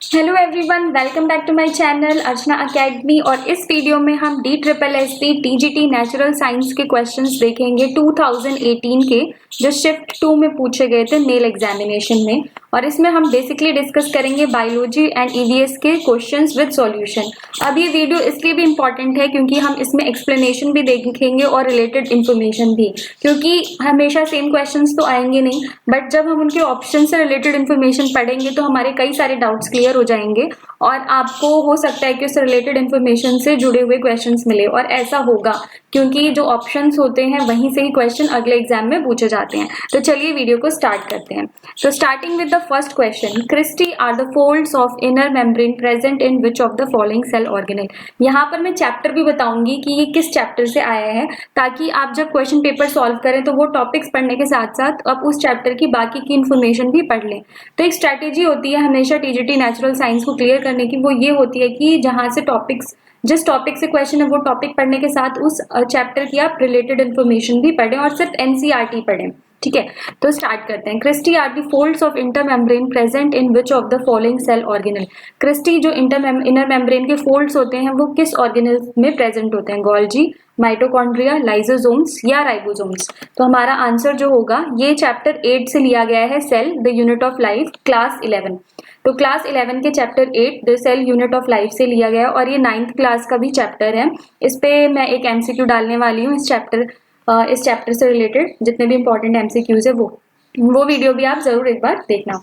Hello everyone, welcome back to my channel Archana academy. और इस video में हम DSSSB TGT नेचुरल साइंस के क्वेश्चंस देखेंगे 2018 के, जो शिफ्ट 2 में पूछे गए थे मेल एग्जामिनेशन में। और इसमें हम बेसिकली डिस्कस करेंगे बायोलॉजी एंड EVS के क्वेश्चंस विद सॉल्यूशन। अब ये वीडियो इसलिए भी इम्पॉर्टेंट है क्योंकि हम इसमें एक्सप्लेनेशन भी देखेंगे और रिलेटेड इन्फॉर्मेशन भी, क्योंकि हमेशा सेम क्वेश्चंस तो आएंगे नहीं, बट जब हम उनके ऑप्शन से रिलेटेड इन्फॉर्मेशन पढ़ेंगे तो हमारे कई सारे डाउट्स क्लियर हो जाएंगे और आपको हो सकता है कि उससे रिलेटेड इन्फॉर्मेशन से जुड़े हुए क्वेश्चंस मिले। और ऐसा होगा क्योंकि जो ऑप्शंस होते हैं वहीं से ही क्वेश्चन अगले एग्जाम में पूछे जाते हैं। तो चलिए वीडियो को स्टार्ट करते हैं। तो starting with the first question, cristae are the folds of inner membrane present in which of the following cell organelle. यहाँ पर मैं चैप्टर भी बताऊंगी कि ये किस चैप्टर से आया है, ताकि आप जब क्वेश्चन पेपर सॉल्व करें तो वो टॉपिक्स पढ़ने के साथ साथ आप उस चैप्टर की बाकी की इन्फॉर्मेशन भी पढ़ लें। तो एक स्ट्रैटेजी होती है हमेशा TGT नेचुरल साइंस को क्लियर करने की, वो ये होती है कि जहां से टॉपिक्स, जिस टॉपिक से क्वेश्चन है वो टॉपिक पढ़ने के साथ उस चैप्टर की आप रिलेटेड इन्फॉर्मेशन भी पढ़ें और सिर्फ NCERT पढ़ें। ठीक है, तो स्टार्ट करते हैं। Cristae are the folds of inter membrane present in which of the following cell organelle. Cristae जो इनर मेम्ब्रेन के फोल्ड्स होते हैं वो किस ऑर्गेनल में प्रेजेंट होते हैं? गोल्जी, माइटोकॉन्ड्रिया, लाइसोसोम्स या राइबोसोम्स। तो हमारा आंसर जो होगा, ये चैप्टर 8 से लिया गया है, cell the unit of life, class 11। तो क्लास 11 के chapter 8 the cell unit of life से लिया गया और ये 9th क्लास का भी चैप्टर है। इस पे मैं एक MCQ डालने वाली हूँ इस चैप्टर से रिलेटेड जितने भी इंपॉर्टेंट MCQs है वो वीडियो भी आप जरूर एक बार देखना।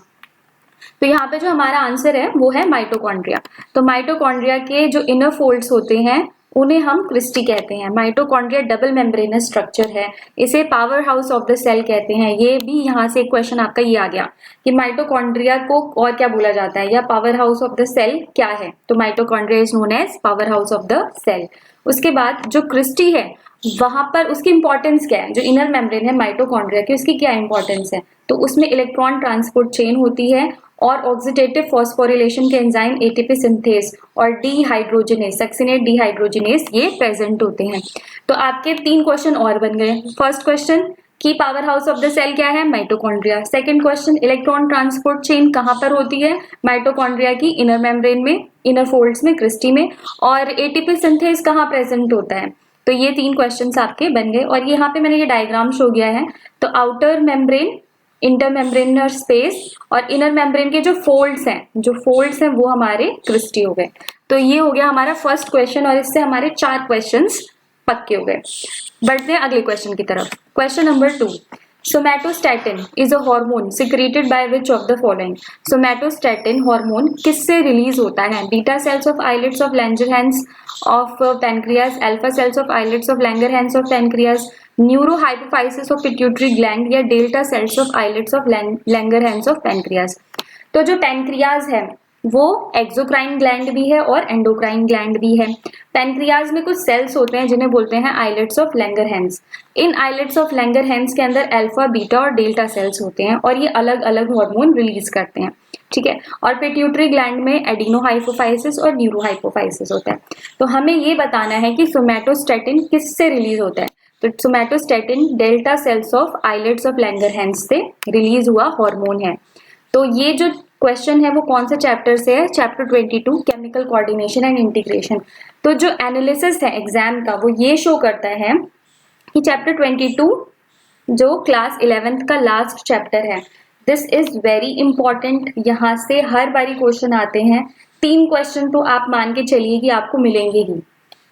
तो यहाँ पे जो हमारा आंसर है वो है माइटोकॉन्ड्रिया। तो माइटोकॉन्ड्रिया के जो इनर फोल्ड्स होते हैं उन्हें हम क्रिस्टी कहते हैं। माइटोकॉन्ड्रिया डबल मेम्ब्रेनस स्ट्रक्चर है, इसे power house of the cell कहते हैं। ये भी यहाँ से एक क्वेश्चन आपका ये आ गया कि माइटोकॉन्ड्रिया को और क्या बोला जाता है या power house of the cell क्या है? तो mitochondria is known as power house of the cell. उसके बाद जो क्रिस्टी है वहां पर उसकी इंपॉर्टेंस क्या है? जो इनर मेम्ब्रेन है माइटोकॉन्ड्रिया की, उसकी क्या इंपॉर्टेंस है? तो उसमें इलेक्ट्रॉन ट्रांसपोर्ट चेन होती है और ऑक्सीडेटिव फॉस्फोरिलेशन के एंजाइम ATP सिंथेस और डीहाइड्रोजिनेस, सक्सिनेट डीहाइड्रोजिनेस, ये प्रेजेंट होते हैं। तो आपके 3 क्वेश्चन और बन गए। फर्स्ट क्वेश्चन की power house of the cell क्या है? Mitochondria. Second question, electron transport chain कहां पर होती है? माइटोकॉन्ड्रिया की इनर मेम्ब्रेन में, इनर फोल्ड्स में, क्रिस्टी में। और ATP सिंथेस कहां प्रेजेंट होता है? तो ये 3 क्वेश्चंस आपके बन गए। और यहाँ पे मैंने ये डायग्राम शो किया है। तो आउटर मेम्ब्रेन, इंटर मेम्ब्रेनर स्पेस और इनर मेम्ब्रेन के जो फोल्ड्स हैं वो हमारे क्रिस्टी हो गए। तो ये हो गया हमारा फर्स्ट क्वेश्चन और इससे हमारे 4 क्वेश्चंस पक्के हो गए। बढ़ते हैं अगले क्वेश्चन की तरफ। Question number 2, somatostatin is a hormone secreted by which of the following. Somatostatin hormone किससे रिलीज होता है? Beta cells of islets of Langerhans of pancreas, alpha cells of islets of Langerhans of pancreas, neurohypophysis of pituitary gland या delta cells of islets of Langerhans of pancreas. तो जो pancreas है वो exocrine gland भी है और endocrine gland भी है। पैनक्रियाज में कुछ सेल्स होते हैं जिन्हें बोलते हैं आइलेट्स ऑफ लैंगरहैंस। इन आइलेट्स ऑफ लैंगरहैंस के अंदर अल्फा, बीटा और डेल्टा सेल्स होते हैं और ये अलग अलग हार्मोन रिलीज करते हैं। ठीक है, और पिट्यूटरी ग्लैंड में एडिनोहाइपोफाइसिस और न्यूरोहाइपोफाइसिस होता है। तो हमें ये बताना है कि सोमैटोस्टैटिन किससे रिलीज होता है? तो somatostatin delta cells of islets of Langerhans से रिलीज हुआ हार्मोन है। तो ये जो क्वेश्चन है वो कौन से चैप्टर से है? Chapter 22, chemical coordination and integration. तो जो एनालिसिस है एग्जाम का वो ये शो करता है कि चैप्टर 22 जो क्लास 11th का लास्ट चैप्टर है, दिस इज वेरी इंपॉर्टेंट। यहाँ से हर बारी क्वेश्चन आते हैं। 3 क्वेश्चन तो आप मान के चलिए कि आपको मिलेंगे ही।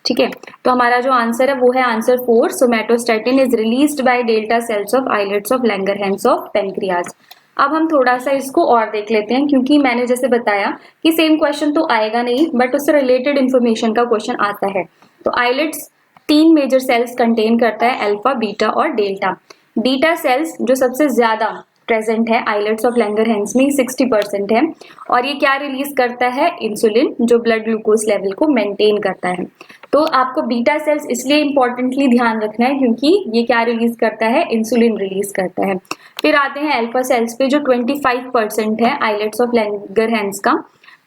ठीक है, तो हमारा जो आंसर है वो है answer 4, somatostatin is released by delta cells of islets of Langerhans of pancreas. अब हम थोड़ा सा इसको और देख लेते हैं, क्योंकि मैंने जैसे बताया कि सेम क्वेश्चन तो आएगा नहीं बट उससे रिलेटेड इंफॉर्मेशन का क्वेश्चन आता है। तो आइलेट्स 3 मेजर सेल्स कंटेन करता है, अल्फा, बीटा और डेल्टा। बीटा सेल्स जो सबसे ज्यादा प्रेजेंट है आइलेट्स ऑफ लैंगरहैंस में 60% है और ये क्या रिलीज करता है? इंसुलिन, जो ब्लड ग्लूकोज लेवल को मेंटेन करता है। तो आपको बीटा सेल्स इसलिए इंपॉर्टेंटली ध्यान रखना है क्योंकि ये क्या रिलीज करता है? इंसुलिन रिलीज करता है। फिर आते हैं अल्फा सेल्स पे जो 25% है आइलेट्स ऑफ लैंगरहैंस का।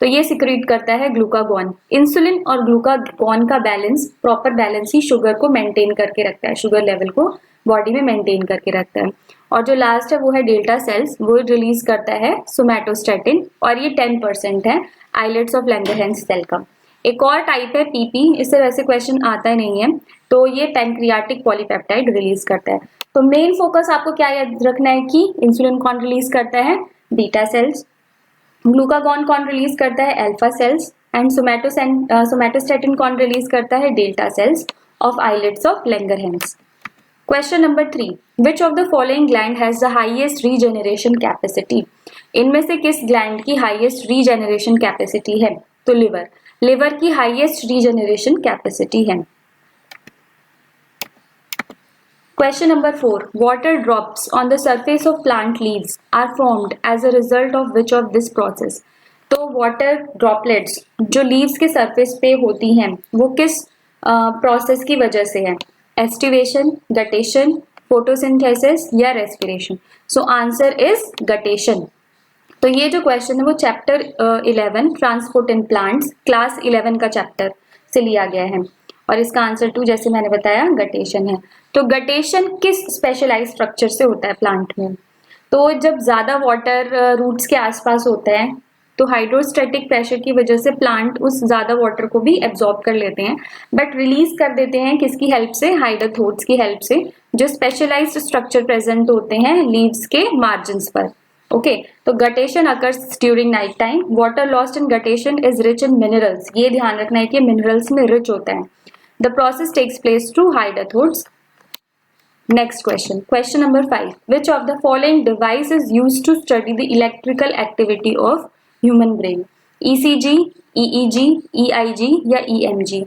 तो ये सिक्रीट करता है ग्लूकागॉन। इंसुलिन और ग्लूकागॉन का बैलेंस, प्रॉपर बैलेंस ही शुगर को मेंटेन करके रखता है, शुगर लेवल को बॉडी में मेंटेन करके रखता है। और जो लास्ट है वो है डेल्टा सेल्स, वो रिलीज करता है सोमैटोस्टैटिन और ये 10% है आइलेट्स ऑफ लैंगरहैंस सेल का। एक और टाइप है पीपी, इससे वैसे क्वेश्चन आता नहीं है, तो ये पैंक्रियाटिक पॉलीपेप्टाइड रिलीज करता है। तो मेन फोकस आपको क्या याद रखना है कि इंसुलिन कौन रिलीज करता है, बीटा सेल्स, ग्लूकागॉन कौन रिलीज करता है, अल्फा सेल्स, एंड सोमैटोस्टैटिन कौन रिलीज करता है, delta cells of islets of Langerhans. Question number 3, which of the following gland has the highest regeneration capacity? इनमें से किस ग्लैंड की हाईएस्ट रीजेनरेशन कैपेसिटी है? तो लिवर की हाईएस्ट रीजेनरेशन कैपेसिटी है। Question number 4. Water drops on the surface of plant leaves are formed as a result of which of this process? तो water droplets जो leaves के surface पे होती हैं वो किस process की वजह से है? Estivation, guttation, photosynthesis या respiration? So answer is guttation. तो ये जो क्वेश्चन है वो chapter 11 transport in plants class 11 का चैप्टर से लिया गया है और इसका आंसर 2 जैसे मैंने बताया गटेशन है। तो गटेशन किस स्पेशलाइज स्ट्रक्चर से होता है प्लांट में? तो जब ज्यादा वाटर रूट्स के आसपास होता है तो हाइड्रोस्टैटिक प्रेशर की वजह से प्लांट उस ज्यादा वाटर को भी एब्जॉर्ब कर लेते हैं, बट रिलीज कर देते हैं किसकी हेल्प से? हाइड्रोथोड्स की हेल्प से, जो स्पेशलाइज्ड स्ट्रक्चर प्रेजेंट होते हैं लीव्स के मार्जिन्स पर। ओके तो guttation occurs during night time. Water lost in guttation is rich in minerals, ये ध्यान रखना है कि मिनरल्स में रिच होता है। The process takes place through hydathodes. Next question, question number 5, which of the following device is used to study the electrical activity of human brain? ECG, EEG, EIG या EMG?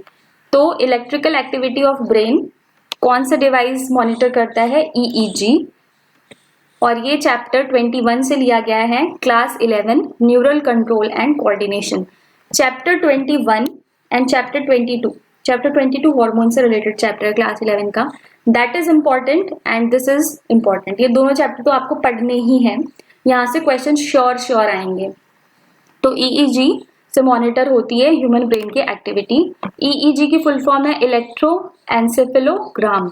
तो electrical activity of brain कौन सा device monitor करता है? EEG, और ये chapter 21 से लिया गया है class 11 neural control and coordination. Chapter 21 and chapter 22, chapter 22 hormone से रिलेटेड चैप्टर क्लास 11 का, that is important and this is important. ये दोनों चैप्टर तो आपको पढ़ने ही हैं, यहाँ से क्वेश्चन श्योर आएंगे। तो ईईजी से मॉनिटर होती है ह्यूमन ब्रेन की एक्टिविटी। ईईजी की फुल फॉर्म है electroencephalogram.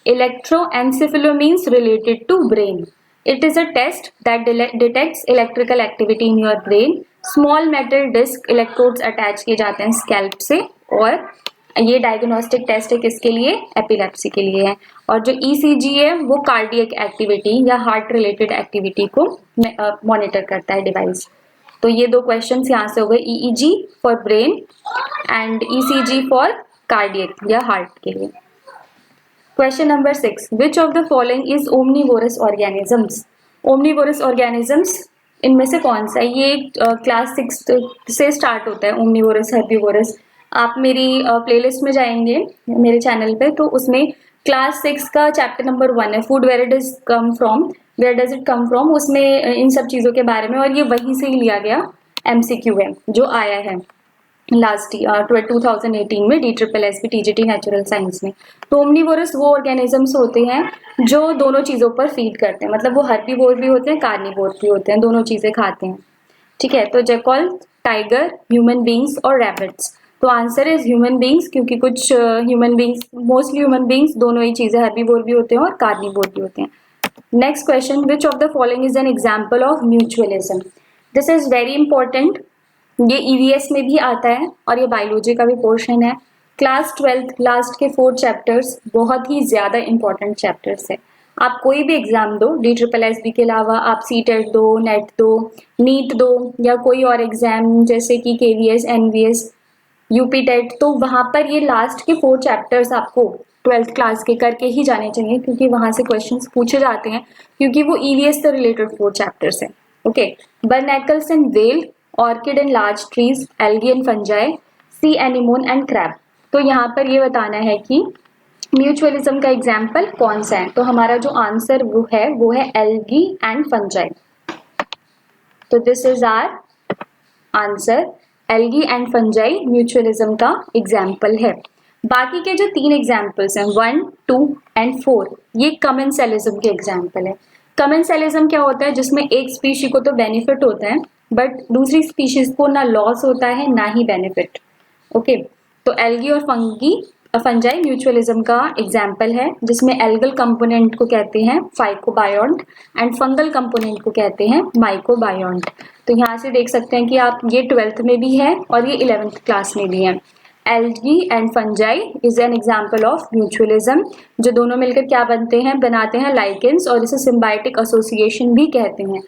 Electroencephalo means related to brain. It is a test that detects electrical activity in your brain. Small metal disc electrodes attach किए जाते हैं स्कैल्प से, और ये डायग्नोस्टिक टेस्ट है किसके लिए? एपिलेप्सी के लिए है। और जो ECG है वो कार्डियक एक्टिविटी या हार्ट रिलेटेड एक्टिविटी को मॉनिटर करता है डिवाइस। तो ये दो क्वेश्चन यहाँ से हो गए, EEG for brain and ECG for cardiac या हार्ट के लिए। Question number 6, which of the following is omnivorous organisms? Omnivorous organisms इनमें से कौन सा? ये क्लास 6 से स्टार्ट होता है, ओमनीवोरस, हर्बीवोरस। आप मेरी प्लेलिस्ट में जाएंगे मेरे चैनल पे तो उसमें क्लास 6 का चैप्टर नंबर 1 है, food where does it come from, उसमें इन सब चीज़ों के बारे में, और ये वहीं से ही लिया गया MCQ है जो आया है लास्ट 2018 में DSSS TGT नेचुरल साइंस में। तो ओमनीवोरस वो ऑर्गेनिजम्स होते हैं जो दोनों चीज़ों पर फीड करते हैं, मतलब वो हर्बीवोर भी होते हैं, कार्निवोर भी होते हैं, दोनों चीज़ें खाते हैं। ठीक है, तो जैकल, टाइगर, ह्यूमन बींग्स और रैबिट्स। तो आंसर इज ह्यूमन बींग्स, क्योंकि कुछ human beings, mostly human beings दोनों ही चीज़ें हर्बीवोर भी होते हैं और कार्निवोर भी होते हैं। Next question, which of the following is an example of mutualism? This is very important, ये EVS में भी आता है और ये बायोलॉजी का भी पोर्शन है। क्लास 12 लास्ट के 4 चैप्टर्स बहुत ही ज़्यादा इंपॉर्टेंट चैप्टर्स है। आप कोई भी एग्जाम दो, DSSS के अलावा आप CTET दो, नेट दो, नीट दो, या कोई और एग्जाम जैसे कि KVS, NVS, UP टेट, तो वहाँ पर ये लास्ट के 4 चैप्टर्स आपको 12th क्लास के करके ही जाने चाहिए, क्योंकि वहाँ से क्वेश्चंस पूछे जाते हैं, क्योंकि वो EVS से रिलेटेड 4 चैप्टर्स हैं। Okay, बर्नैकल्स and well, orchid and large trees, algae and fungi, C anemone and crab. तो यहाँ पर ये बताना है कि म्यूचुअलिज्म का एग्जाम्पल कौन सा है। तो हमारा जो आंसर वो है एल्गी एंड फंजाई। तो this is our answer, algae and fungi mutualism का एग्जाम्पल है। बाकी के जो 3 एग्जाम्पल्स हैं 1, 2 एंड 4, ये कमेंसलिज्म के एग्जाम्पल है। कमेंसलिज्म क्या होता है? जिसमें एक स्पीशी को तो बेनिफिट होता है बट दूसरी स्पीशीज को ना लॉस होता है ना ही बेनिफिट। ओके, तो एल्गी और फंगी फंजाई म्यूचुअलिज्म का एग्जाम्पल है, जिसमें एल्गल कंपोनेंट को कहते हैं फाइकोबायोन्ट एंड फंगल कंपोनेंट को कहते हैं माइकोबायोन्ट। तो यहाँ से देख सकते हैं कि आप ये 12th में भी है और ये 11th क्लास में भी है। Algae and fungi is an example of mutualism, जो दोनों मिलकर क्या बनते हैं, बनाते हैं लाइकेंस, और इसे सिम्बायोटिक एसोसिएशन भी कहते हैं।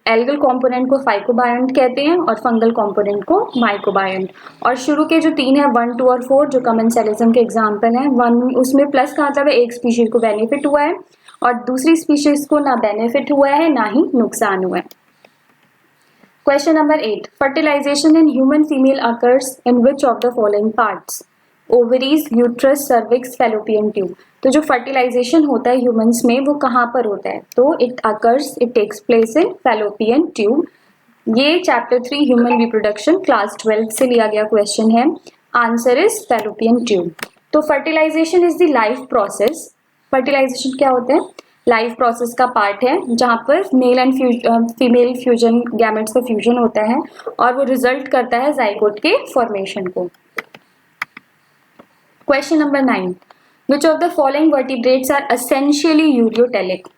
एल्गल कंपोनेंट को फाइकोबायोन्ट कहते हैं और फंगल कंपोनेंट को माइकोबायोन्ट। और शुरू के जो 3 है 1, 2 और 4 जो कमेंसलिज्म के एग्जाम्पल हैं, 1 उसमें प्लस का मतलब है एक स्पीशीज को बेनिफिट हुआ है और दूसरी स्पीशीज को ना बेनिफिट हुआ है ना ही नुकसान हुआ है। Question number 8. Fertilization in human female occurs in which of the following parts? Ovaries, uterus, cervix, fallopian tube. तो जो fertilization होता है humans में वो कहाँ पर होता है? तो it occurs, it takes place in fallopian tube. ये chapter 3 human reproduction class 12 से लिया गया question है. Answer is fallopian tube. तो fertilization is the life process. Fertilization क्या होता है? लाइफ प्रोसेस का पार्ट है जहाँ पर male and female fusion gametes का फ्यूजन होता है और वो रिजल्ट करता है जाइगोट के फॉर्मेशन को। Question number 9. Which of the following vertebrates are essentially ureotelic?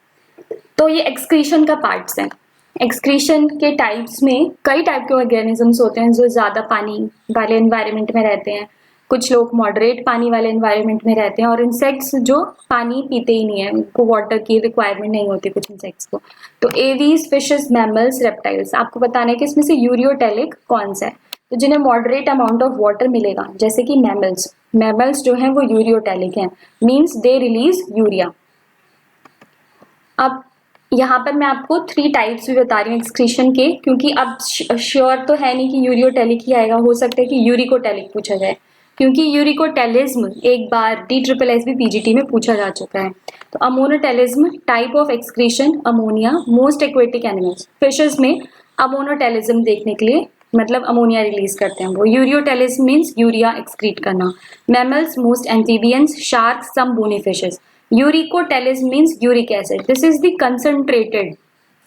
तो ये एक्सक्रीशन का पार्ट्स है। एक्सक्रीशन के टाइप्स में कई टाइप के ऑर्गेनिजम्स होते हैं जो ज़्यादा पानी वाले एनवायरनमेंट में रहते हैं, कुछ लोग मॉडरेट पानी वाले एनवायरनमेंट में रहते हैं, और इंसेक्ट्स जो पानी पीते ही नहीं है, उनको वाटर की रिक्वायरमेंट नहीं होती कुछ इंसेक्ट्स को। तो एवीज, फिशेस, मैमल्स, रेप्टाइल्स, आपको बताना है कि इसमें से यूरियोटेलिक कौन सा है। तो जिन्हें मॉडरेट अमाउंट ऑफ वाटर मिलेगा, जैसे कि मैमल्स जो हैं वो यूरियोटेलिक हैं, मीन्स दे रिलीज यूरिया। अब यहाँ पर मैं आपको 3 टाइप्स भी बता रही हूँ एक्सक्रीशन के, क्योंकि अब श्योर तो है नहीं कि यूरियोटेलिक ही आएगा, हो सकता है कि यूरिकोटेलिक पूछा जाए, क्योंकि यूरिकोटेलिज्म एक बार DSSB PGT में पूछा जा चुका है। तो ammonotelism type of excretion, ammonia, most aquatic animals, fishes में अमोनोटेलिज्म देखने के लिए मतलब अमोनिया रिलीज करते हैं वो। यूरियोटेलिज्म मीन्स यूरिया एक्सक्रीट करना। Mammals, most amphibians, shark, some bony fishes. Uricotelism means uric acid, this is the concentrated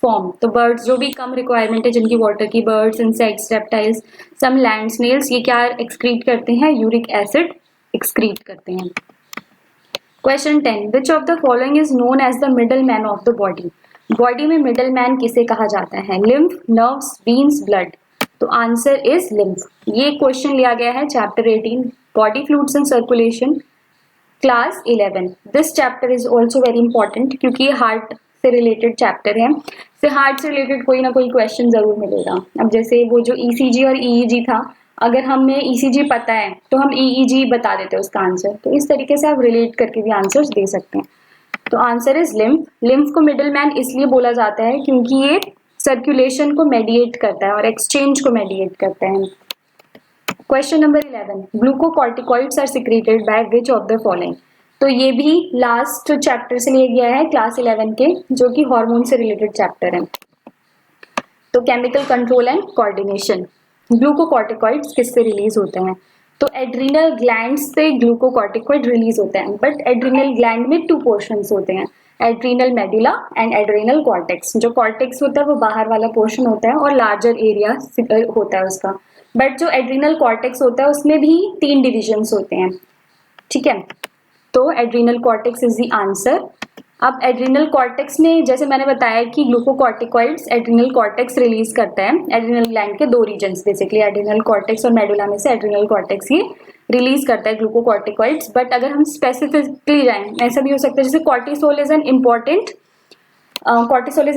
form. तो बर्ड्स जो भी कम रिक्वायरमेंट है जिनकी वाटर की, birds, insects, reptiles, some land snails, ये क्या एक्सक्रीट करते हैं, यूरिक एसिड एक्सक्रीट करते हैं। Question 10. Which of the following is known as the middle man of the body? Body में मिडल मैन किसे कहा जाता है? Lymph, nerves, veins, blood. तो आंसर इज लिम्फ। ये क्वेश्चन लिया गया है chapter 18 body fluids and circulation class 11। This chapter is also very important क्योंकि हार्ट से रिलेटेड चैप्टर है, से हार्ट से रिलेटेड कोई ना कोई क्वेश्चन जरूर मिलेगा। अब जैसे वो जो ECG और EEG था, अगर हमें ECG पता है तो हम EEG बता देते हैं उसका आंसर, तो इस तरीके से आप रिलेट करके भी आंसर्स दे सकते हैं। तो आंसर इज लिम्फ। लिम्फ को मिडल मैन इसलिए बोला जाता है क्योंकि ये सर्कुलेशन को मेडिएट करता है और एक्सचेंज को मेडिएट करता है। Question number 11. Glucocorticoids are secreted by which of the following? तो ये भी लास्ट चैप्टर से लिया गया है क्लास 11 के, जो कि हार्मोन से रिलेटेड चैप्टर है। तो chemical control and coordination. Glucocorticoids किससे रिलीज होते हैं? तो एड्रिनल ग्लैंड से ग्लूकोकॉर्टिकॉइड रिलीज होते हैं, बट एड्रिनल ग्लैंड में 2 पोर्शंस होते हैं, adrenal medulla and adrenal cortex. जो कॉर्टेक्स होता है वो बाहर वाला पोर्शन होता है और लार्जर एरिया होता है उसका, बट जो एड्रिनल कॉर्टेक्स होता है उसमें भी 3 डिविजन्स होते हैं। ठीक है, तो adrenal cortex is the answer. अब एड्रिनल कॉर्टेक्स में जैसे मैंने बताया कि ग्लूकोकॉर्टिकॉइड्स एड्रिनल कॉर्टेक्स रिलीज करता है। एड्रिनल ग्लैंड के 2 रीजन्स बेसिकली, एड्रिनल कॉर्टेक्स और मेडुला में से एड्रिनल कॉर्टेक्स ही रिलीज करता है ग्लूकोकॉर्टिकॉइड्स। बट अगर हम स्पेसिफिकली जाएं, ऐसा भी हो सकता है जैसे cortisol is an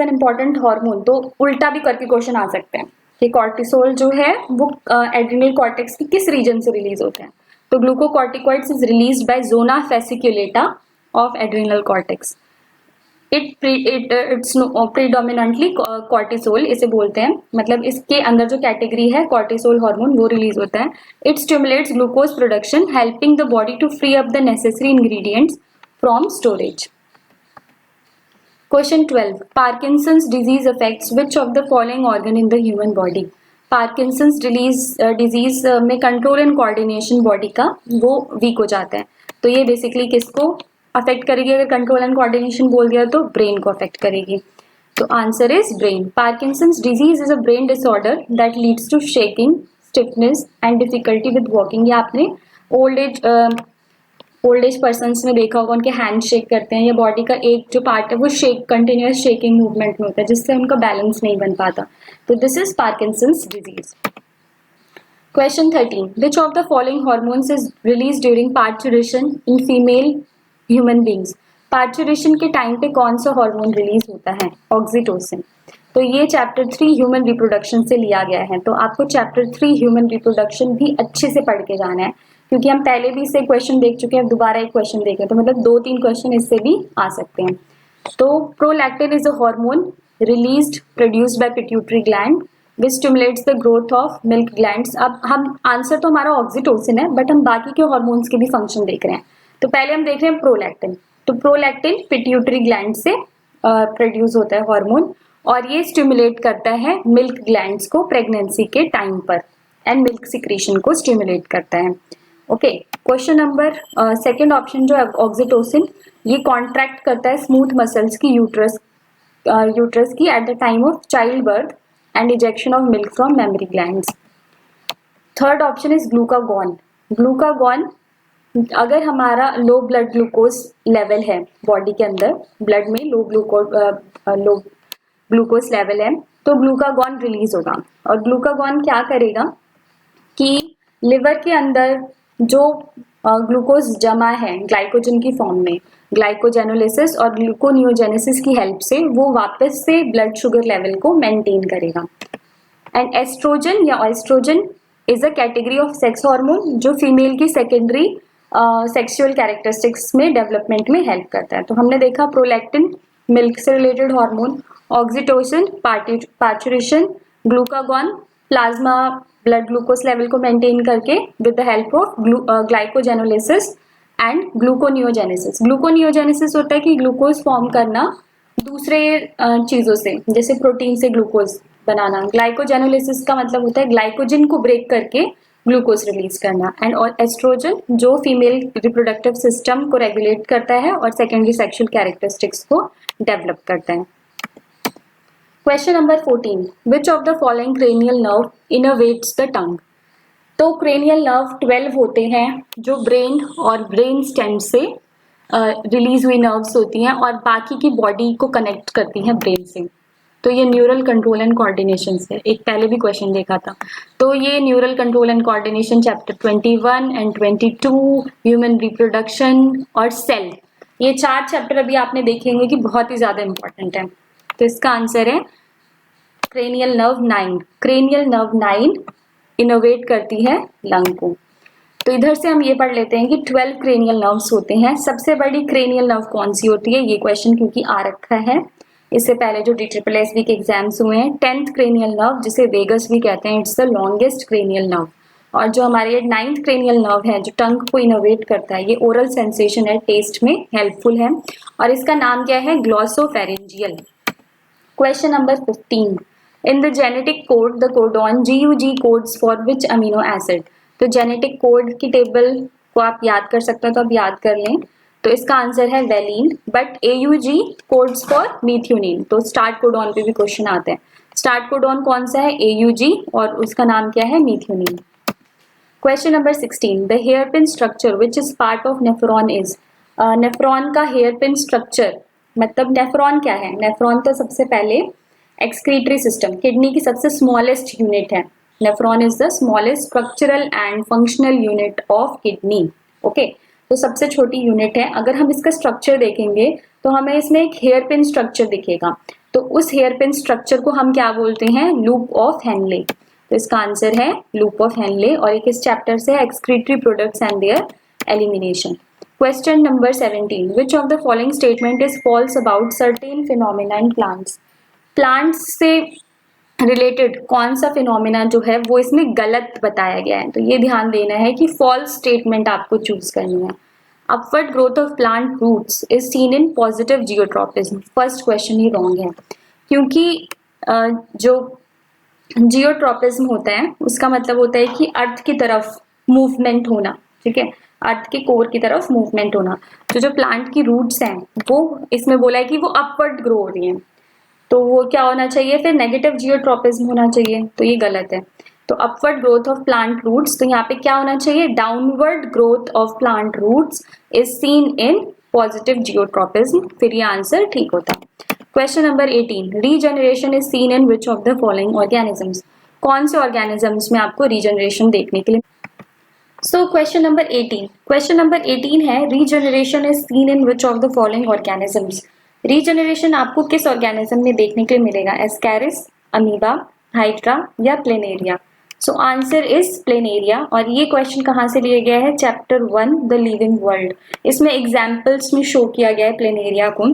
important hormone, तो उल्टा भी करके क्वेश्चन आ सकते हैं कि कॉर्टिसोल जो है वो एड्रिनल कॉर्टेक्स की किस रीजन से रिलीज होते हैं। तो glucocorticoids is released by zona fasciculata of adrenal cortex. It's predominantly cortisol इसे बोलते हैं, मतलब इसके अंदर जो कैटेगरी है कॉर्टिसोल हार्मोन वो रिलीज होता है। It stimulates glucose production helping the body to free up the necessary ingredients from storage. Question 12. Parkinson's disease affects which of the following organ in the human body? Parkinson's disease में control and coordination body का वो week हो जाता है, तो ये basically किसको affect करेगी? अगर कंट्रोल एंड कोऑर्डिनेशन बोल दिया तो ब्रेन को अफेक्ट करेगी। तो answer is brain. Parkinson's disease is a brain disorder that leads to shaking, stiffness and difficulty with walking। ये आपने old age old age persons में देखा होगा उनके हैंड शेक करते हैं या बॉडी का एक जो पार्ट है वो शेक कंटिन्यूअस शेकिंग मूवमेंट में होता है जिससे उनका बैलेंस नहीं बन पाता. तो this is Parkinson's disease. Question 13. Which of the following hormones is released during parturition in female human beings? Parturition के टाइम पे कौन सा हार्मोन रिलीज होता है? ऑक्सीटोसिन. तो ये चैप्टर 3 ह्यूमन रिप्रोडक्शन से लिया गया है. तो आपको चैप्टर 3 ह्यूमन रिप्रोडक्शन भी अच्छे से पढ़ के जाना है क्योंकि हम पहले भी इससे क्वेश्चन देख चुके हैं. दोबारा एक क्वेश्चन देखें तो मतलब 2-3 क्वेश्चन इससे भी आ सकते हैं. तो prolactin is a hormone released produced by pituitary gland which stimulates the growth of milk glands. अब हम आंसर तो हमारा ऑक्सीटोसिन है बट हम बाकी के हार्मोन्स के भी फंक्शन देख रहे हैं. तो पहले हम देख रहे हैं प्रोलैक्टिन. तो प्रोलैक्टिन पिट्यूटरी ग्लैंड से प्रोड्यूस होता है हार्मोन और ये स्टिमुलेट करता है मिल्क ग्लैंड्स को प्रेगनेंसी के टाइम पर एंड मिल्क सिक्रीशन को स्टिमुलेट करता है. Okay, question number second option जो है ऑक्सीटोसिन, ये कॉन्ट्रैक्ट करता है स्मूथ मसल्स की यूट्रस की at the time of child birth and ejection of milk from mammary glands. Third option is glucagon. Glucagon अगर हमारा लो ब्लड ग्लूकोज लेवल है बॉडी के अंदर, ब्लड में लो ग्लूकोज लेवल है तो ग्लूकागॉन रिलीज होगा. और ग्लूकागॉन क्या करेगा कि लिवर के अंदर जो ग्लूकोज जमा है ग्लाइकोजन की फॉर्म में, ग्लाइकोजेनोलिसिस और ग्लूकोनियोजेनेसिस की हेल्प से वो वापस से ब्लड शुगर लेवल को मेंटेन करेगा. एंड एस्ट्रोजन या estrogen is a category of sex hormone जो फीमेल की सेकेंडरी सेक्सुअल कैरेक्टरिस्टिक्स में डेवलपमेंट में हेल्प करता है. तो हमने देखा प्रोलैक्टिन मिल्क से related hormone, oxytocin parturition, glucagon plasma blood glucose level को मेंटेन करके with the help of glycogenolysis and gluconeogenesis. Gluconeogenesis होता है कि ग्लूकोज फॉर्म करना दूसरे चीज़ों से, जैसे प्रोटीन से ग्लूकोज बनाना. ग्लाइकोजेनोलिसिस का मतलब होता है ग्लाइकोजन को ब्रेक करके ग्लूकोज रिलीज करना. एंड और एस्ट्रोजन जो फीमेल रिप्रोडक्टिव सिस्टम को रेगुलेट करता है और सेकेंडरी सेक्सुअल कैरेक्टरिस्टिक्स को डेवलप करता है. Question number 14. Which of the following cranial nerve innovates the tongue? तो क्रेनियल नर्व 12 होते हैं जो ब्रेन और ब्रेन स्टेम से रिलीज हुई नर्व्स होती हैं और बाकी की बॉडी को कनेक्ट करती हैं ब्रेन से. तो ये न्यूरल कंट्रोल एंड कोऑर्डिनेशन से एक पहले भी क्वेश्चन देखा था. तो ये neural control and coordination chapter 21 and 22, human reproduction और सेल, ये 4 चैप्टर अभी आपने देखे होंगे कि बहुत ही ज्यादा इंपॉर्टेंट है. तो इसका आंसर है cranial nerve 9. Cranial nerve 9 innovate करती है लंग को. तो इधर से हम ये पढ़ लेते हैं कि 12 क्रेनियल नर्व्स होते हैं. सबसे बड़ी क्रेनियल नर्व कौन सी होती है, ये क्वेश्चन क्योंकि आ रखा है इससे पहले जो DSSB के एग्जाम्स हुए हैं. 10th क्रेनियल नर्व जिसे वेगस भी कहते हैं, it's the longest cranial nerve. और जो हमारे 9th क्रेनियल नर्व है जो टंग को इनोवेट करता है, ये ओरल सेंसेशन है, टेस्ट में हेल्पफुल है और इसका नाम क्या है, glossopharyngeal. Question number 15. In the genetic code, the codon GUG codes for which amino acid? तो जेनेटिक कोड की टेबल को आप याद कर सकते हो तो आप याद कर लें. तो इसका आंसर है valine. But AUG codes for methionine. तो स्टार्ट कोडॉन पे भी क्वेश्चन आते हैं. स्टार्ट कोडॉन कौन सा है, AUG, और उसका नाम क्या है, methionine. Question number 16. The hairpin structure which is part of nephron is? Nephron का हेयर पिन स्ट्रक्चर मतलब नेफ्रॉन क्या है? नेफ्रॉन तो सबसे पहले एक्सक्रीटरी सिस्टम, किडनी की सबसे स्मॉलेस्ट यूनिट है. Nephron is the smallest structural and functional unit of kidney. Okay, तो सबसे छोटी यूनिट है. अगर हम इसका स्ट्रक्चर देखेंगे तो हमें इसमें एक हेयर पिन स्ट्रक्चर दिखेगा. तो उस हेयर पिन स्ट्रक्चर को हम क्या बोलते हैं, लूप ऑफ हेनले. तो इसका आंसर है लूप ऑफ हेनले और एक इस चैप्टर से है excretory products and their elimination. Question number 17. Which of the following statement is false about certain phenomena in plants? Plants से रिलेटेड कौन सा फिनोमिना जो है वो इसमें गलत बताया गया है. तो ये ध्यान देना है कि फॉल्स स्टेटमेंट आपको चूज करनी है. Upward growth of plant roots is seen in positive geotropism. First question ही रॉन्ग है क्योंकि जो जियोट्रॉपिज्म होता है उसका मतलब होता है कि अर्थ की तरफ मूवमेंट होना. ठीक है, अर्थ के कोर की तरफ मूवमेंट होना. तो जो प्लांट की रूट्स हैं वो इसमें बोला है कि वो अपवर्ड ग्रो हो रही हैं. तो वो क्या होना चाहिए, फिर नेगेटिव जियोट्रॉपिज्म होना चाहिए. तो ये गलत है. तो upward growth of plant roots, तो यहाँ पे क्या होना चाहिए, downward growth of plant roots is seen in positive geotropism, फिर ये आंसर ठीक होता। Question number 18, regeneration is seen in which of the following organisms, कौन से ऑर्गेनिजम्स में आपको रीजनरेशन देखने के लिए। सो क्वेश्चन नंबर 18 है, regeneration is seen in which of the following organisms, regeneration आपको किस ऑर्गेनिज्म में देखने के लिए मिलेगा, एस्कैरिस, अमीबा, हाइड्रा या planaria. So answer is planaria. और ये क्वेश्चन कहाँ से लिया गया है, चैप्टर 1 द लिविंग वर्ल्ड, इसमें एग्जाम्पल्स में शो किया गया है प्लेनेरिया को,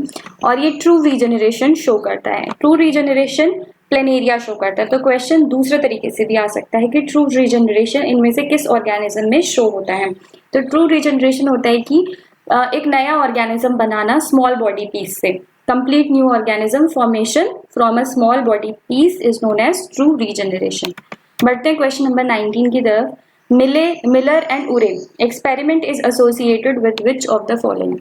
और ये ट्रू रीजनरेशन शो करता है, ट्रू रीजनरेशन प्लेनेरिया शो करता है। तो क्वेश्चन दूसरे तरीके से भी आ सकता है कि ट्रू रीजनरेशन इनमें से किस ऑर्गेनिज्म में शो होता है। तो ट्रू रीजनरेशन होता है कि एक नया ऑर्गेनिज्म बनाना स्मॉल बॉडी पीस से, complete new organism formation from a small body piece is known as true regeneration. बढ़ते हैं क्वेश्चन नंबर 19 की तरफ। Miller and Urey experiment is associated with which of the following,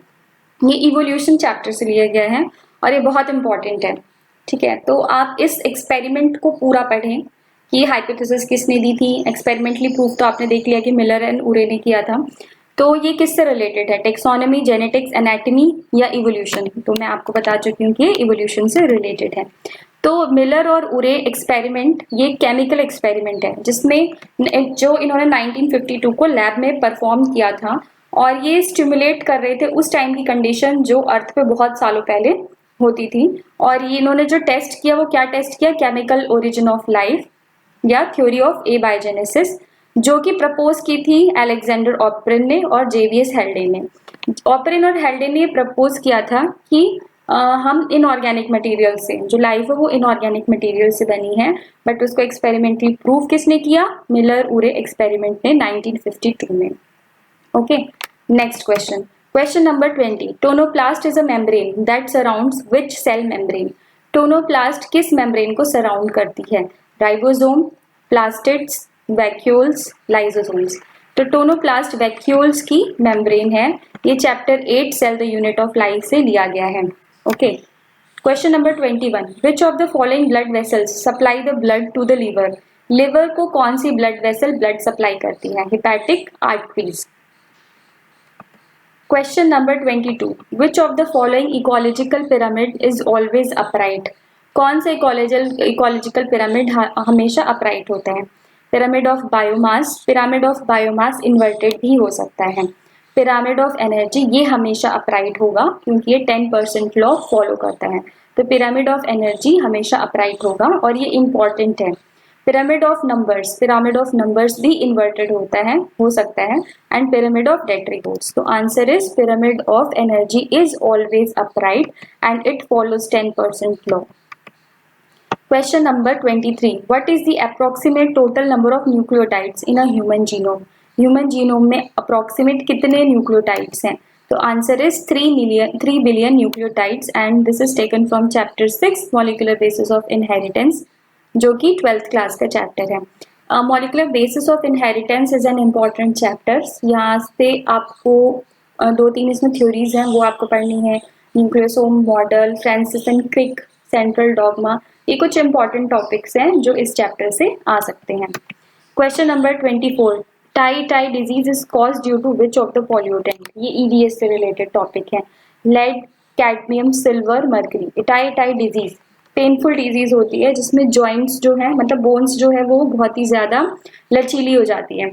ये evolution chapter से लिया गया है और ये बहुत इंपॉर्टेंट है, ठीक है। तो आप इस एक्सपेरिमेंट को पूरा पढ़ें कि हाइपोथेसिस किसने दी थी, एक्सपेरिमेंटली प्रूफ तो आपने देख लिया कि मिलर एंड उरे ने किया था, तो ये किससे रिलेटेड है, टेक्सोनॉमी, जेनेटिक्स, एनाटॉमी या इवोल्यूशन। तो मैं आपको बता चुकी हूँ कि ये इवोल्यूशन से रिलेटेड है। तो मिलर और उरे एक्सपेरिमेंट ये केमिकल एक्सपेरिमेंट है जिसमें जो इन्होंने 1952 को लैब में परफॉर्म किया था, और ये स्टिमुलेट कर रहे थे उस टाइम की कंडीशन जो अर्थ पे बहुत सालों पहले होती थी। और ये इन्होंने जो टेस्ट किया वो क्या टेस्ट किया, केमिकल ओरिजिन ऑफ लाइफ या थ्योरी ऑफ एबायोजेनेसिस, जो कि प्रपोज की थी अलेक्जेंडर ऑपरिन ने और जेवियस हेल्डे ने। ऑपरिन और हेल्डे ने प्रपोज किया था कि हम इनऑर्गेनिक मटेरियल से, जो लाइफ है वो इनऑर्गेनिक मटेरियल से बनी है, बट उसको एक्सपेरिमेंटली प्रूव किसने किया, मिलर उरे एक्सपेरिमेंट ने 1952 में। Okay, next question number 20, tonoplast is a membrane that surrounds which cell membrane, tonoplast किस मेम्ब्रेन को सराउंड करती है, राइबोसोम, प्लास्टिड्स, वैक्यूल्स, लाइसोसोम्स। तो टोनोप्लास्ट वैक्यूल्स की मेम्ब्रेन है, ये chapter 8 cell the unit of life से लिया गया है। Okay, question number 21, which of the following blood vessels supply the blood to the liver, liver को कौन सी ब्लड वेसल ब्लड सप्लाई करती है, hepatic arteries. Question number 22, which of the following ecological pyramid is always upright, कौन सा ecological pyramid हमेशा upright होता है, pyramid of biomass, pyramid of biomass inverted भी हो सकता है, पिरामिड ऑफ एनर्जी ये हमेशा अपराइट होगा क्योंकि ये 10% लॉ फॉलो करता है। तो पिरामिड ऑफ एनर्जी हमेशा अपराइट होगा और ये इंपॉर्टेंट है। पिरामिड ऑफ नंबर्स भी इन्वर्टेड होता है, हो सकता है, एंड पिरामिड ऑफ डेट्रीगोट्स। तो answer is pyramid of energy is always upright and it follows 10% law. Question number 23. What is the approximate total number of nucleotides in a human genome? Human genome में approximate कितने nucleotides हैं? तो answer is 3 billion nucleotides and this is taken from chapter 6 molecular basis of inheritance, जो कि 12th class का chapter है। Molecular basis of inheritance is an important chapter. यहाँ से आपको 2-3 इसमें theories हैं वो आपको पढ़नी है, nucleosome model, Francis and Crick, central dogma, ये कुछ इंपॉर्टेंट टॉपिक्स हैं जो इस चैप्टर से आ सकते हैं। Question number 24, tie disease is cause due to which of the following, ये ईडीएस से रिलेटेड टॉपिक है, lead, cadmium, silver, mercury. Tie disease painful disease होती है जिसमें जॉइंट्स जो है, मतलब बोन्स जो है वो बहुत ही ज्यादा लचीली हो जाती है।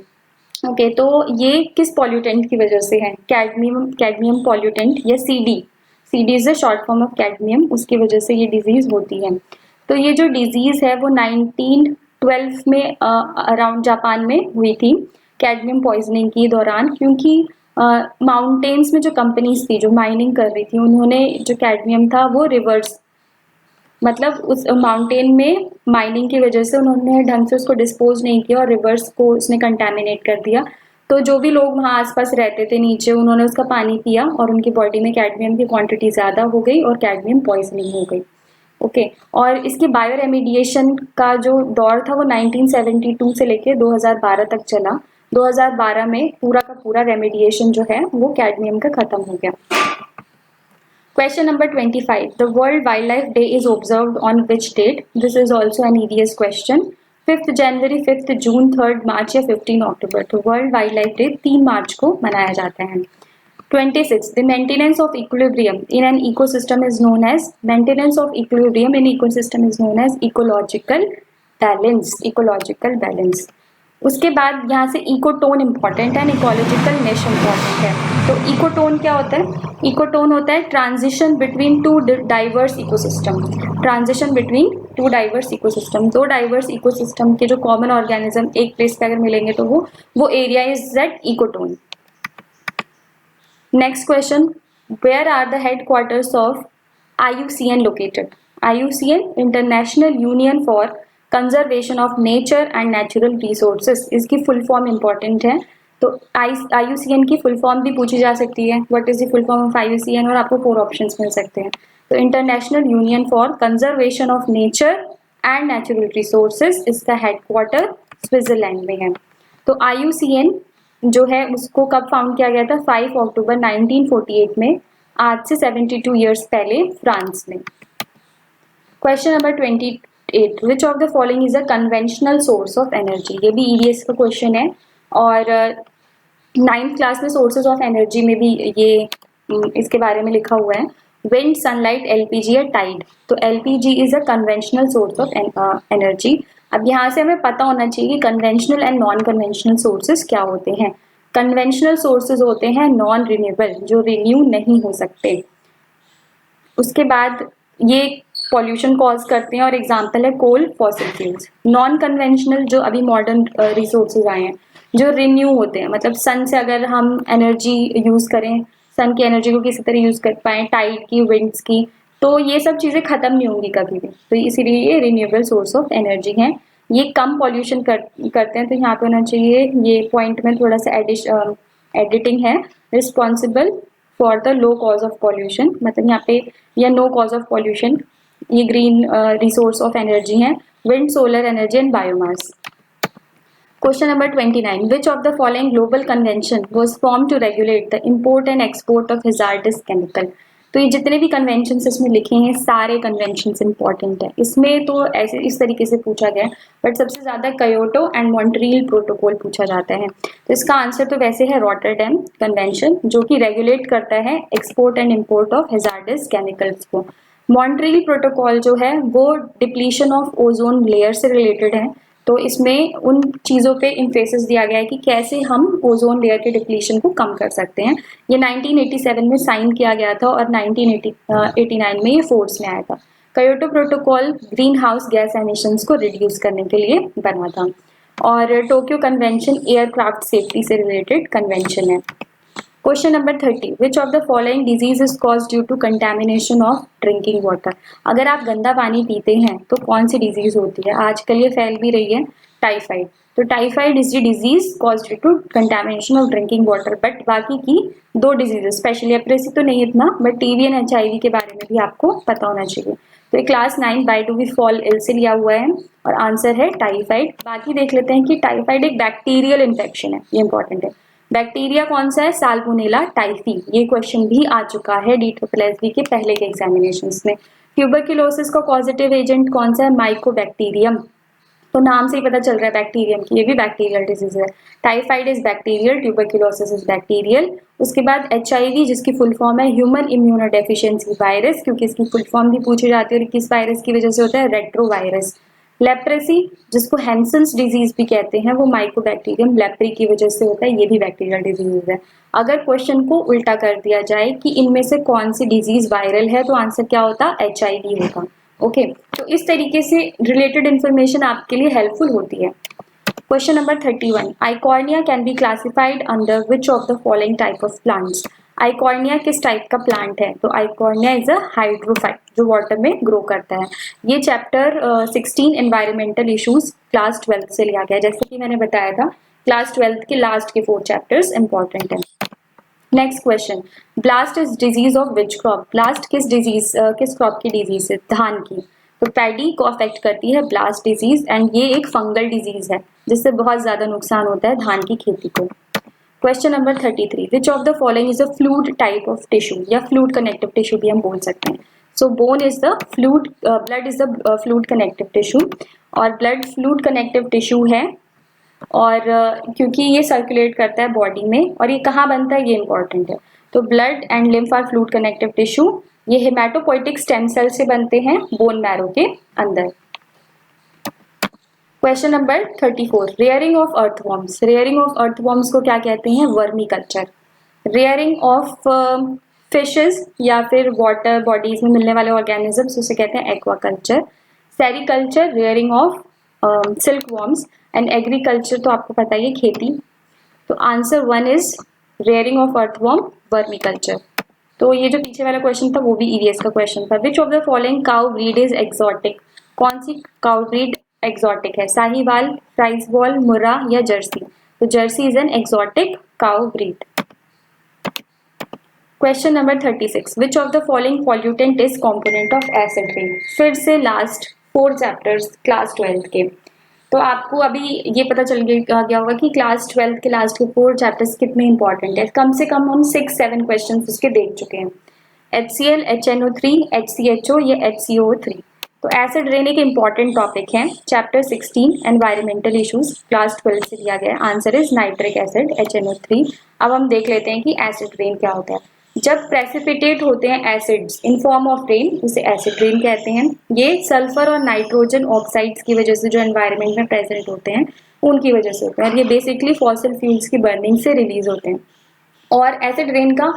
ओके, तो ये किस पॉल्यूटेंट की वजह से है, कैडमियम पॉल्यूटेंट या CD is the short form of cadmium, उसकी वजह से ये डिजीज होती है। तो ये जो डिजीज है वो 1912 में अराउंड जापान में हुई थी, कैडमियम पॉइजनिंग के दौरान, क्योंकि माउंटेन्स में जो कंपनीज थी जो माइनिंग कर रही थी उन्होंने जो कैडमियम था वो रिवर्स, मतलब उस माउंटेन में माइनिंग की वजह से उन्होंने ढंग से उसको डिस्पोज नहीं किया और रिवर्स को उसने कंटेमिनेट कर दिया। तो जो भी लोग वहाँ आसपास रहते थे नीचे, उन्होंने उसका पानी पिया और उनकी बॉडी में कैडमियम की क्वांटिटी ज़्यादा हो गई और कैडमियम पॉइजनिंग हो गई। ओके, और इसके बायो रेमिडिएशन का जो दौर था वो 1972 से लेकर 2012 तक चला। 2012 में पूरा का पूरा रेमिडिएशन जो है वो कैडमियम का खत्म हो गया। Question number 25, the world wild life day is observed on which date, this is also an EDS question. 5 January, 5 June, 3 March या 15 अक्टूबर। तो world wild life day 3 March को मनाया जाता है। 26. The maintenance of equilibrium in an ecosystem is known as ecological balance. Ecological balance. उसके बाद यहाँ से इकोटोन इम्पॉर्टेंट है, इकोलॉजिकल मेश इम्पॉर्टेंट है। तो इकोटोन क्या होता है? इकोटोन होता है transition between two diverse ecosystem. Transition between two diverse ecosystem, दो डाइवर्स इकोसिस्टम के जो कॉमन ऑर्गेनिज्म एक प्लेस पे अगर मिलेंगे तो वो area is that ecotone. Next question, where are the headquarters of IUCN located? IUCN, International Union for Conservation of Nature and Natural Resources, इसकी फुल फॉर्म इंपॉर्टेंट है। तो IUCN की फुल फॉर्म भी पूछी जा सकती है, what is the full form of IUCN, और आपको 4 ऑप्शंस मिल सकते हैं। तो international union for conservation of nature and natural resources, इसका हेडक्वार्टर स्विट्जरलैंड में है। तो IUCN जो है उसको कब फाउंड किया गया था? 5 अक्टूबर 1948 में, आज से 72 ईयर्स पहले फ्रांस में। Question number 28, which of the following is a conventional source of energy? ये भी EVS का क्वेश्चन है और 9th क्लास में सोर्सेज ऑफ एनर्जी में भी ये इसके बारे में लिखा हुआ है। विंड, सनलाइट, LPG या टाइड। तो LPG is a conventional source of energy. अब यहाँ से हमें पता होना चाहिए कि conventional and non conventional sources क्या होते हैं। कन्वेंशनल सोर्सेज होते हैं नॉन रिन्यूएबल, जो रिन्यू नहीं हो सकते। उसके बाद ये पॉल्यूशन कॉज करते हैं और एग्जांपल है कोल, फॉसिल फ्यूल्स। नॉन कन्वेंशनल जो अभी मॉडर्न रिसोर्सेज आए हैं जो रिन्यू होते हैं, मतलब सन से अगर हम एनर्जी यूज करें, सन की एनर्जी को किसी तरह यूज कर पाए, टाइड की, विंड्स की, तो ये सब चीजें खत्म नहीं होंगी कभी भी। तो इसीलिए ये रिन्यूएबल सोर्स ऑफ एनर्जी है। ये कम पॉल्यूशन करते हैं। तो यहाँ पे होना चाहिए ये पॉइंट में थोड़ा सा एडिटिंग है। Responsible for the low cause of pollution, मतलब यहाँ पे या नो कॉज ऑफ पॉल्यूशन, ये ग्रीन रिसोर्स ऑफ एनर्जी है। Wind, solar energy and biomass. Question number 29. Which of the following global convention was formed to regulate the import and export of hazardous chemical? तो ये जितने भी conventions इसमें लिखे हैं सारे कन्वेंशंस इंपॉर्टेंट है। इसमें तो ऐसे इस तरीके से पूछा गया, बट सबसे ज्यादा कयोटो एंड मॉन्ट्रियल प्रोटोकॉल पूछा जाता है। तो इसका आंसर तो वैसे है रॉटरडैम कन्वेंशन, जो कि रेगुलेट करता है export and import of hazards chemicals को। मॉन्ट्रियल प्रोटोकॉल जो है वो डिप्लीशन ऑफ ओजोन लेयर से रिलेटेड है। तो इसमें उन चीज़ों पे इम्फेसिस दिया गया है कि कैसे हम ओजोन लेयर के डिप्लीशन को कम कर सकते हैं। ये 1987 में साइन किया गया था और 1989 में ये फोर्स में आया था। Kyoto protocol greenhouse gas emissions को रिड्यूस करने के लिए बना था। और टोक्यो कन्वेंशन एयरक्राफ्ट सेफ्टी से रिलेटेड कन्वेंशन है। Question number 30, which of the following disease is cause due to contamination of drinking water? अगर आप गंदा पानी पीते हैं तो कौन सी डिजीज होती है? आजकल ये फैल भी रही है, टाइफाइड। तो typhoid is the disease cause due to contamination of drinking water. But बाकी की 2 डिजीजेस, स्पेशली एप्रेसी तो नहीं इतना, बट TB एंड HIV के बारे में भी आपको पता होना चाहिए। तो ये class 9 by do we fall ill से लिया हुआ है और आंसर है टाइफाइड। बाकी देख लेते हैं कि टाइफाइड एक बैक्टीरियल इन्फेक्शन है, ये इंपॉर्टेंट है। बैक्टीरिया कौन सा है? Salmonella typhi. ये क्वेश्चन भी आ चुका है DSSB के पहले के एग्जामिनेशंस में। ट्यूबरक्यूलोसिस का पॉजिटिव एजेंट कौन सा है? माइकोबैक्टीरियम। तो नाम से ही पता चल रहा है बैक्टीरियम की, ये भी बैक्टीरियल डिजीज है। Typhoid is bacterial, tuberculosis is bacterial. उसके बाद HIV जिसकी फुल फॉर्म है ह्यूमन इम्यूनोडेफिशिएंसी वायरस, क्योंकि इसकी फुल फॉर्म भी पूछी जाती है और किस वायरस की वजह से होता है? रेट्रोवायरस। लेप्रेसी जिसको हैंसन्स डिजीज भी कहते हैं, वो माइकोबैक्टीरियम लेप्री की वजह से होता है, ये भी बैक्टीरियल डिजीज है। अगर क्वेश्चन को उल्टा कर दिया जाए कि इनमें से कौन सी डिजीज वायरल है, तो आंसर क्या होता? HIV होगा। ओके, तो इस तरीके से रिलेटेड इंफॉर्मेशन आपके लिए हेल्पफुल होती है। Question number 31, Eichhornia can be classified under which of the following type of plants? Eichhornia किस टाइप का प्लांट है? तो आइकॉर्निया इज अ हाइड्रोफाइट जो वाटर में ग्रो करता है। ये चैप्टर 16 एनवायरमेंटल इश्यूज क्लास 12 से लिया गया। जैसे कि मैंने बताया था, क्लास 12 के लास्ट के 4 चैप्टर्स इंपॉर्टेंट है। Next question, blast is disease of which crop? Blast किस क्रॉप की डिजीज है? धान की। तो पैडी को अफेक्ट करती है ब्लास्ट डिजीज एंड ये एक फंगल डिजीज है जिससे बहुत ज्यादा नुकसान होता है धान की खेती को। Question number 33, which of the following is a fluid type of tissue, या फ्लूइड कनेक्टिव टिश्यू भी हम बोल सकते हैं। So bone is the fluid, blood is the fluid connective tissue, और ब्लड फ्लूइड कनेक्टिव टिश्यू है, और क्योंकि ये सर्कुलेट करता है बॉडी में, और ये कहाँ बनता है ये इंपॉर्टेंट है। तो blood and lymph are fluid connective tissue, ये हेमाटोपोइटिक स्टेम सेल से बनते हैं बोन मैरो के अंदर। Question number 34, rearing of earthworms. Rearing of earthworms को क्या कहते हैं? Vermiculture. Rearing of fishes या फिर वाटर बॉडीज में मिलने वाले ऑर्गेनिजम्स, उसे कहते हैं aquaculture. Sericulture rearing of silk worms, and agriculture तो आपको पता ही है, खेती। तो answer 1 is rearing of earthworm, vermi culture. तो ये जो पीछे वाला क्वेश्चन था वो भी ईवीएस का क्वेश्चन था। विच of the following cow breed is exotic? कौन सी काउ ब्रीड एक्सोटिक है? साहिवाल, फ्राइजवॉल, मुर्रा या जर्सी? तो Jersey is an exotic cow breed. Question number 36, which of the following pollutant is component of acid rain? फिर से last 4 chapters class 12 के, तो आपको अभी ये पता चल गया होगा कि क्लास 12 के लास्ट के 4 चैप्टर्स कितने इंपॉर्टेंट है। कम से कम हम 6-7 क्वेश्चन उसके देख चुके हैं। HCl, HNO3, HCHO या HCO3। तो एसिड रेन एक इंपॉर्टेंट टॉपिक है। चैप्टर 16 एनवायरमेंटल इश्यूज क्लास 12 से दिया गया है। Answer is nitric acid, HNO3। अब हम देख लेते हैं कि एसिड रेन क्या होता है। जब प्रेसिपिटेट होते हैं acids in form of rain, उसे एसिड रेन कहते हैं। ये सल्फर और नाइट्रोजन ऑक्साइड्स की वजह से जो एनवायरनमेंट में प्रेजेंट होते हैं उनकी वजह से होते हैं, और ये बेसिकली फॉसिल फ्यूल्स की बर्निंग से रिलीज होते हैं। और एसिड रेन का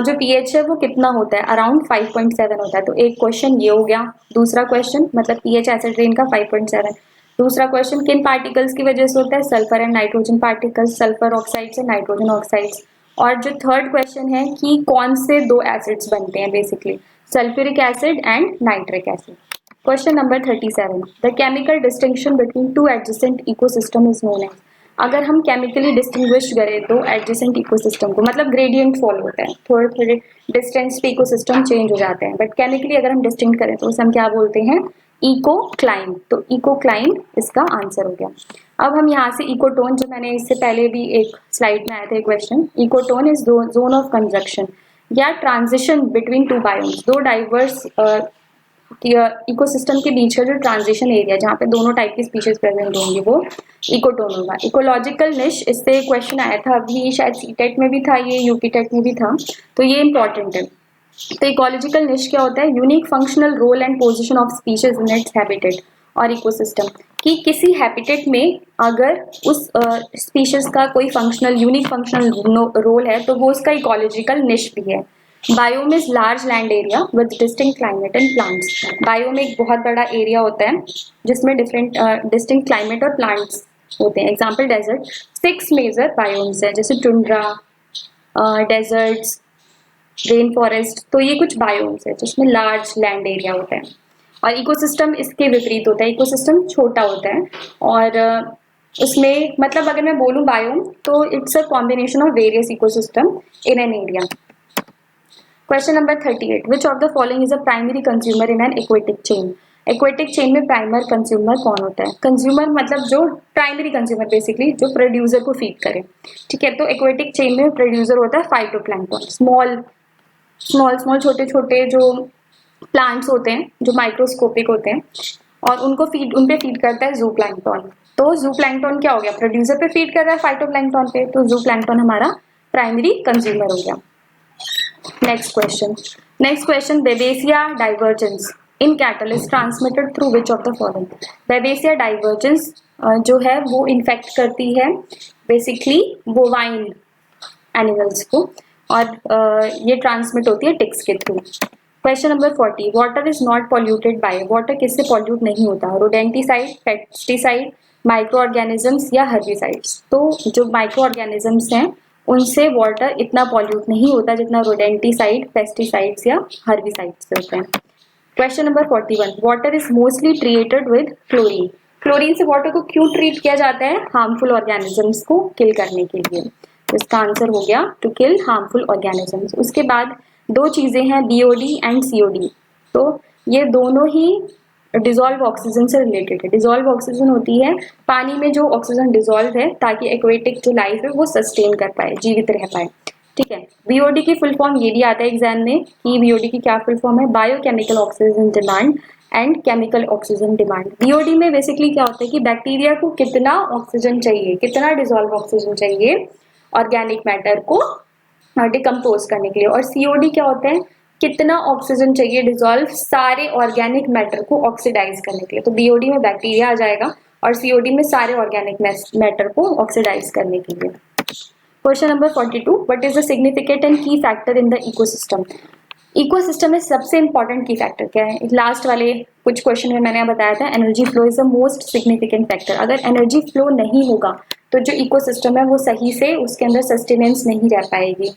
जो पीएच है वो कितना होता है? अराउंड 5.7 होता है। तो एक क्वेश्चन ये हो गया। दूसरा क्वेश्चन मतलब पीएच एसिड रेन का 5.7। दूसरा क्वेश्चन किन पार्टिकल्स की वजह से होता है? Sulphur and nitrogen particles, sulphur oxides and nitrogen oxides. और जो थर्ड क्वेश्चन है कि कौन से 2 एसिड्स बनते हैं, basically sulphuric acid and nitric acid. Question number 37, the chemical distinction between 2 adjacent ecosystem is known as. अगर हम केमिकली डिस्टिंग्विश करें तो एडजेसेंट इकोसिस्टम को, मतलब ग्रेडियंट फॉलो होता है, थोड़े थोड़े डिस्टेंस पे इकोसिस्टम चेंज हो जाते हैं, बट केमिकली अगर हम डिस्टिंक्ट करें तो उसे हम क्या बोलते हैं? इकोक्लाइन। तो इकोक्लाइन इसका आंसर हो गया। अब हम यहाँ से इकोटोन, जो मैंने इससे पहले भी एक स्लाइड में आया था question, ecotone is zone of conjunction या transition between 2 biomes. 2 diverse ecosystem के बीच का जो ट्रांजिशन एरिया जहाँ पे दोनों टाइप की स्पीशीज प्रेजेंट होंगी वो इकोटोन होगा। इकोलॉजिकल निश, इससे क्वेश्चन आया था अभी, शायद सीटेट में भी था ये, यूपी टेट में भी था, तो ये इंपॉर्टेंट है। तो इकोलॉजिकल निश क्या होता है? Unique functional role and position of species in its habitat और इकोसिस्टम, कि किसी हैबिटेट में अगर उस स्पीशीज का कोई फंक्शनल यूनिक फंक्शनल रोल है तो वो उसका इकोलॉजिकल निश भी है। Biome is large land area with distinct climate and plants. Biome एक बहुत बड़ा एरिया होता है जिसमें डिफरेंट डिस्टिंक्ट क्लाइमेट और प्लांट्स होते हैं। एग्जाम्पल डेजर्ट, 6 मेजर बायोम्स है, जैसे टुंड्रा, डेजर्ट्स, रेन फॉरेस्ट। तो ये कुछ बायोम्स है जिसमें लार्ज लैंड एरिया होता है। और इकोसिस्टम इसके विपरीत होता है, इकोसिस्टम छोटा होता है, और उसमें मतलब अगर मैं बोलूँ बायोम तो it's a combination of various ecosystem in an area. Question number 38, which of the following is a primary consumer in an aquatic chain. Aquatic chain में प्राइमर कंज्यूमर कौन होता है? कंज्यूमर मतलब जो प्राइमरी कंज्यूमर, बेसिकली जो producer को feed करे, ठीक है। तो एक्वेटिक चेन में प्रोड्यूसर होता है फाइटोप्लैंक्टन, स्मॉल छोटे छोटे जो प्लांट्स होते हैं जो माइक्रोस्कोपिक होते हैं, और उनको फीड, उन पे फीड करता है जू प्लैंक्टन। तो जू प्लैंक्टन क्या हो गया? प्रोड्यूसर पे फीड कर रहा है फाइटोप्लैंक्टन पे, तो जू प्लैंक्टन हमारा प्राइमरी कंज्यूमर हो गया। Next question, babesia divergence in cattle is transmitted through which of the following. Babesia divergence जो है वो इन्फेक्ट करती है बेसिकली बोवाइन एनिमल्स को, और ये ट्रांसमिट होती है टिक्स के थ्रू। Question number 40, water is not polluted by. Water किससे पॉल्यूट नहीं होता? रोडेंटिसाइड, पेस्टिसाइड, माइक्रो ऑर्गेनिजम्स या हर्बिसाइड्स। तो जो माइक्रो ऑर्गेनिजम्स हैं उनसे वाटर इतना पॉल्यूट नहीं होता जितना रोडेंटिसाइड, पेस्टिसाइड्स या हर्बिसाइड्स से होता है। Question number 41, water is mostly treated with chlorine. Chlorine से वाटर को क्यों ट्रीट किया जाता है? हार्मफुल ऑर्गेनिजम्स को किल करने के लिए। इसका आंसर हो गया टू किल हार्मफुल ऑर्गेनिजम्स। उसके बाद 2 चीजें हैं, बीओडी एंड सीओडी। तो ये दोनों ही डिजोल्व ऑक्सीजन से रिलेटेड है। डिजोल्व ऑक्सीजन होती है पानी में जो ऑक्सीजन डिजोल्व है ताकि एक्वेटिक जो लाइफ है वो सस्टेन कर पाए, जीवित रह पाए, ठीक है। बीओडी की फुल फॉर्म ये भी आता है एग्जाम में कि बीओडी की क्या फुल फॉर्म है, biochemical oxygen demand and chemical oxygen demand. BOD में बेसिकली क्या होता है कि बैक्टीरिया को कितना ऑक्सीजन चाहिए, कितना डिजोल्व ऑक्सीजन चाहिए ऑर्गेनिक मैटर को डिकम्पोज करने के लिए, और सीओडी क्या होता है, कितना ऑक्सीजन चाहिए डिजोल्व सारे ऑर्गेनिक मैटर को ऑक्सीडाइज करने के लिए। तो बीओडी में बैक्टीरिया आ जाएगा और सीओडी में सारे ऑर्गेनिक मैटर को ऑक्सीडाइज करने के लिए। Question number 42, what is the significant and key factor in the ecosystem. Ecosystem में सबसे इंपॉर्टेंट की फैक्टर क्या है, लास्ट वाले कुछ क्वेश्चन में मैंने बताया था energy flow is the most significant factor. अगर एनर्जी फ्लो नहीं होगा तो जो इकोसिस्टम है वो सही से उसके अंदर सस्टेनेंस नहीं रह पाएगी,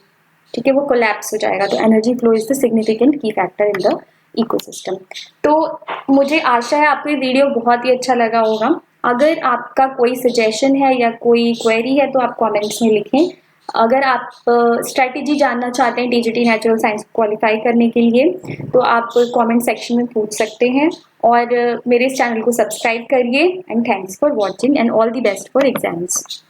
ठीक है, वो कोलैप्स हो जाएगा। तो energy flow is the significant की फैक्टर इन द इकोसिस्टम। तो मुझे आशा है आपको ये वीडियो बहुत ही अच्छा लगा होगा। अगर आपका कोई सजेशन है या कोई क्वेरी है तो आप कमेंट्स में लिखें। अगर आप स्ट्रैटेजी जानना चाहते हैं टीजीटी नेचुरल साइंस क्वालिफाई करने के लिए तो आप कमेंट सेक्शन में पूछ सकते हैं, और मेरे इस चैनल को सब्सक्राइब करिए। And thanks for watching and all the best for exams.